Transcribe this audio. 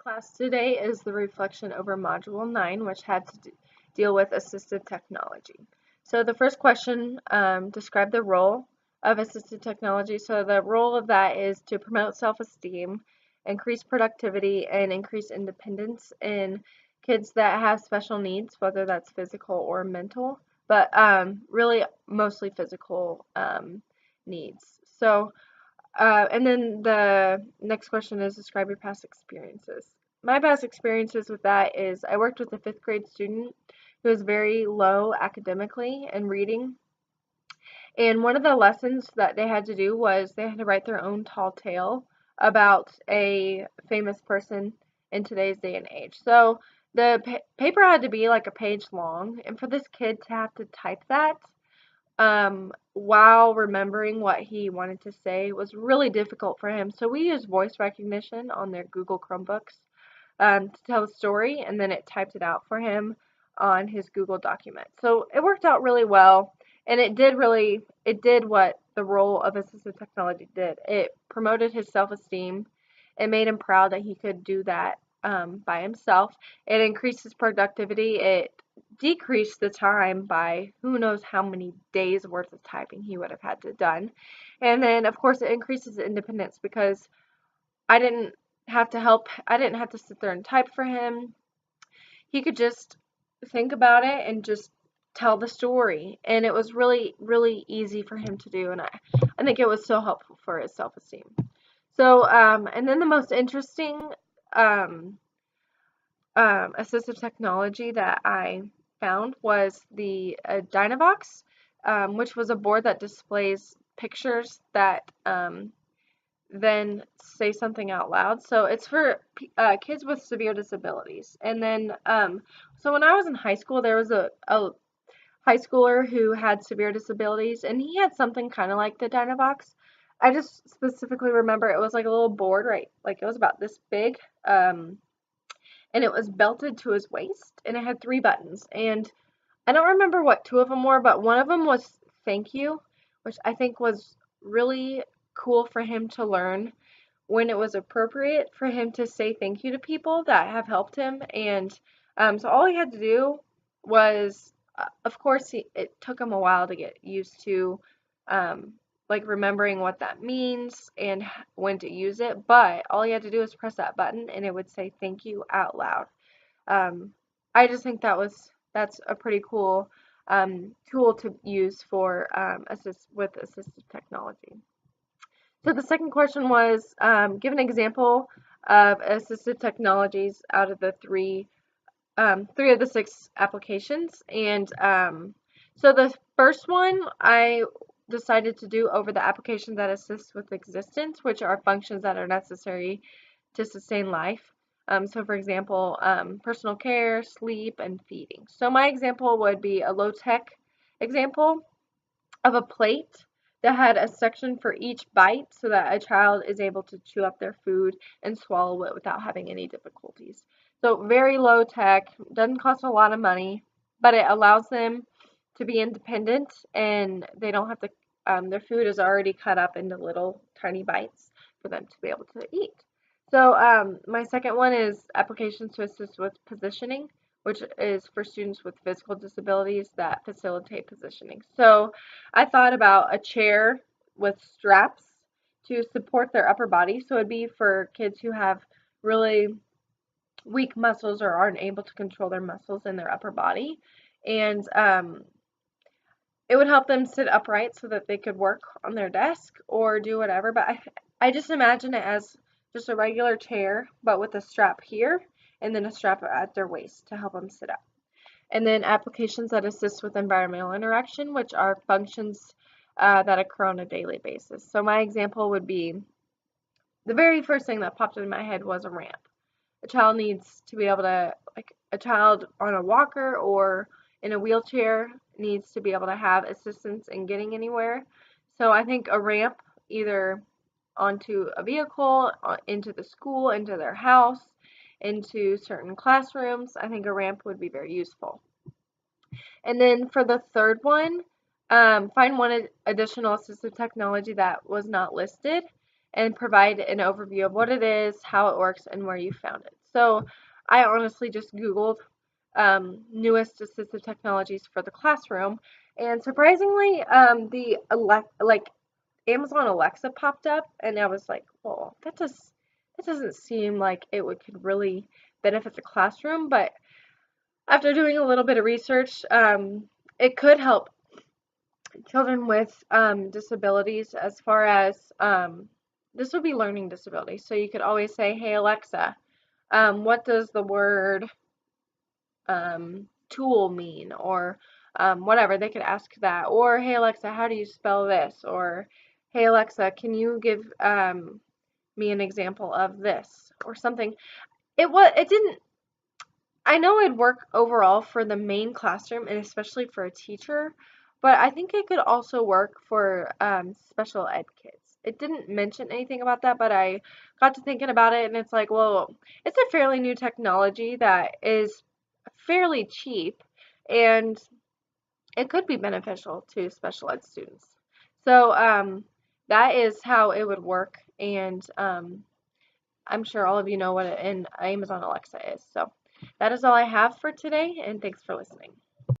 Class today is the reflection over Module 9, which had to deal with assistive technology. So the first question described the role of assistive technology. So the role of that is to promote self-esteem, increase productivity, and increase independence in kids that have special needs, whether that's physical or mental, but really mostly physical needs. So and then the next question is describe your past experiences. My past experiences with that is I worked with a fifth grade student who was very low academically in reading. And one of the lessons that they had to do was they had to write their own tall tale about a famous person in today's day and age. So the paper had to be like a page long, and for this kid to have to type that while remembering what he wanted to say was really difficult for him. So we used voice recognition on their Google Chromebooks to tell the story, and then it typed it out for him on his Google document. So it worked out really well, and it did what the role of assistive technology did. It promoted his self-esteem. It made him proud that he could do that by himself. It increased his productivity. It decreased the time by who knows how many days worth of typing he would have had to done. And then of course it increases independence because I didn't I didn't have to sit there and type for him. He could just think about it and just tell the story, and it was really easy for him to do, and I think it was so helpful for his self-esteem. So and then the most interesting um, assistive technology that I found was the Dynavox, which was a board that displays pictures that then say something out loud. So it's for kids with severe disabilities. And then, so when I was in high school, there was a high schooler who had severe disabilities, and he had something kind of like the Dynavox. I just specifically remember it was like a little board, right? Like it was about this big. And it was belted to his waist, and it had 3 buttons. And I don't remember what 2 of them were, but one of them was thank you, which I think was really cool for him to learn when it was appropriate for him to say thank you to people that have helped him. And so all he had to do was, of course, it took him a while to get used to um, like remembering what that means and when to use it. But all he had to do was press that button, and it would say thank you out loud. Um, I just think that's a pretty cool tool to use for with assistive technology. So the second question was give an example of assistive technologies out of the three of the 6 applications. And so the first one I decided to do over the applications that assist with existence, which are functions that are necessary to sustain life. So for example, personal care, sleep, and feeding. So my example would be a low-tech example of a plate that had a section for each bite so that a child is able to chew up their food and swallow it without having any difficulties. So very low tech, doesn't cost a lot of money, but it allows them to be independent, and they don't have to, their food is already cut up into little tiny bites for them to be able to eat. So my second one is applications to assist with positioning, which is for students with physical disabilities that facilitate positioning. So I thought about a chair with straps to support their upper body. So it'd be for kids who have really weak muscles or aren't able to control their muscles in their upper body. And it would help them sit upright so that they could work on their desk or do whatever. But I just imagine it as just a regular chair, but with a strap here and then a strap at their waist to help them sit up. And then applications that assist with environmental interaction, which are functions that occur on a daily basis. So my example would be, the very first thing that popped in my head was a ramp. A child needs to be able to, like a child on a walker or in a wheelchair needs to be able to have assistance in getting anywhere. So I think a ramp either onto a vehicle, into the school, into their house, into certain classrooms, I think a ramp would be very useful. And then for the third one, find one additional assistive technology that was not listed and provide an overview of what it is, how it works, and where you found it. So I honestly just Googled newest assistive technologies for the classroom, and surprisingly, like Amazon Alexa popped up, and I was like, well, that doesn't seem like could really benefit the classroom, but after doing a little bit of research, it could help children with disabilities as far as this would be learning disabilities. So you could always say, hey Alexa, what does the word tool mean? Or whatever, they could ask that. Or hey Alexa, how do you spell this? Or hey Alexa, can you give me an example of this? Or something. It didn't, I know it'd work overall for the main classroom and especially for a teacher, but I think it could also work for special ed kids. It didn't mention anything about that, but I got to thinking about it, and it's like, well, it's a fairly new technology that is fairly cheap, and it could be beneficial to special ed students. So that is how it would work, and I'm sure all of you know what an Amazon Alexa is. So that is all I have for today, and thanks for listening.